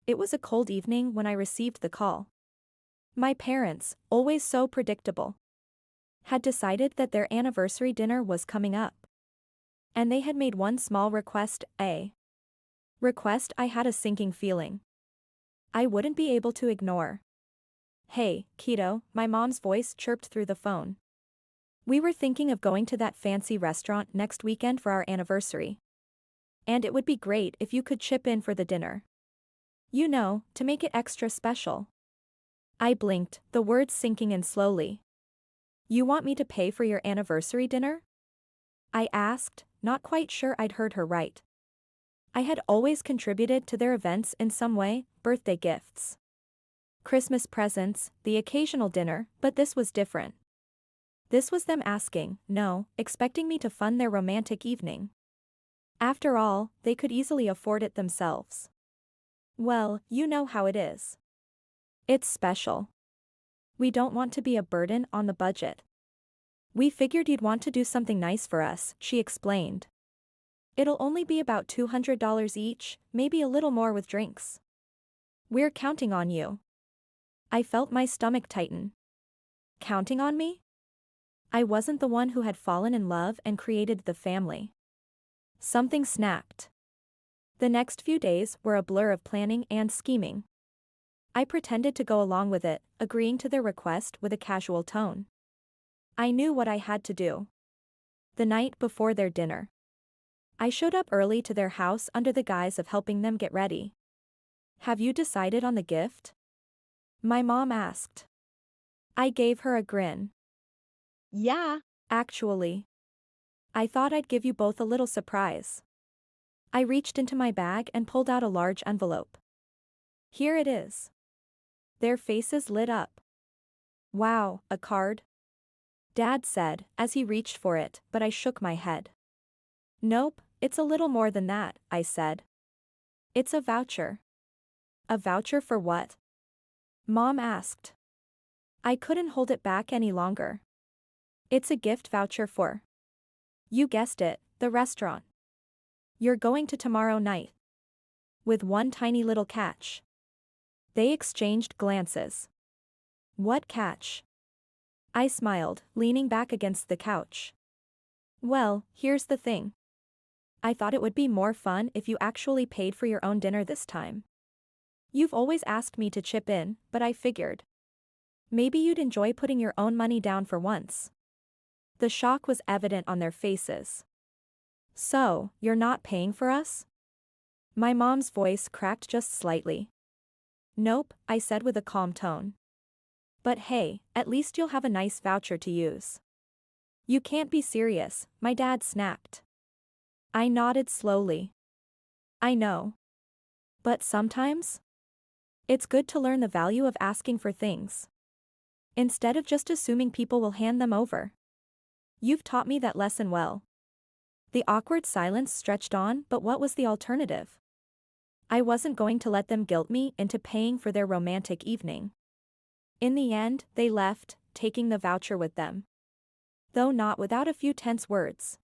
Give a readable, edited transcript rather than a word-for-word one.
It was a cold evening when I received the call. My parents, always so predictable, had decided that their anniversary dinner was coming up. And they had made one small request, a request I had a sinking feeling I wouldn't be able to ignore. "Hey, Keto," my mom's voice chirped through the phone. "We were thinking of going to that fancy restaurant next weekend for our anniversary. And it would be great if you could chip in for the dinner. You know, to make it extra special." I blinked, the words sinking in slowly. "You want me to pay for your anniversary dinner?" I asked, not quite sure I'd heard her right. I had always contributed to their events in some way, birthday gifts, Christmas presents, the occasional dinner, but this was different. This was them asking, no, expecting me to fund their romantic evening. After all, they could easily afford it themselves. Well, you know how it is. It's special. We don't want to be a burden on the budget. We figured you'd want to do something nice for us, she explained. It'll only be about $200 each, maybe a little more with drinks. We're counting on you. I felt my stomach tighten. Counting on me? I wasn't the one who had fallen in love and created the family. Something snapped. The next few days were a blur of planning and scheming. I pretended to go along with it, agreeing to their request with a casual tone. I knew what I had to do. The night before their dinner, I showed up early to their house under the guise of helping them get ready. "Have you decided on the gift?" my mom asked. I gave her a grin. "Yeah, actually. I thought I'd give you both a little surprise." I reached into my bag and pulled out a large envelope. "Here it is." Their faces lit up. "Wow, a card?" Dad said, as he reached for it, but I shook my head. "Nope, it's a little more than that," I said. "It's a voucher." "A voucher for what?" Mom asked. I couldn't hold it back any longer. "It's a gift voucher for," you guessed it, the restaurant you're going to tomorrow night. With one tiny little catch. They exchanged glances. "What catch?" I smiled, leaning back against the couch. "Well, here's the thing. I thought it would be more fun if you actually paid for your own dinner this time. You've always asked me to chip in, but I figured maybe you'd enjoy putting your own money down for once." The shock was evident on their faces. "So, you're not paying for us?" My mom's voice cracked just slightly. "Nope," I said with a calm tone. "But hey, at least you'll have a nice voucher to use." "You can't be serious," my dad snapped. I nodded slowly. "I know. But sometimes it's good to learn the value of asking for things, instead of just assuming people will hand them over. You've taught me that lesson well." The awkward silence stretched on, but what was the alternative? I wasn't going to let them guilt me into paying for their romantic evening. In the end, they left, taking the voucher with them. Though not without a few tense words.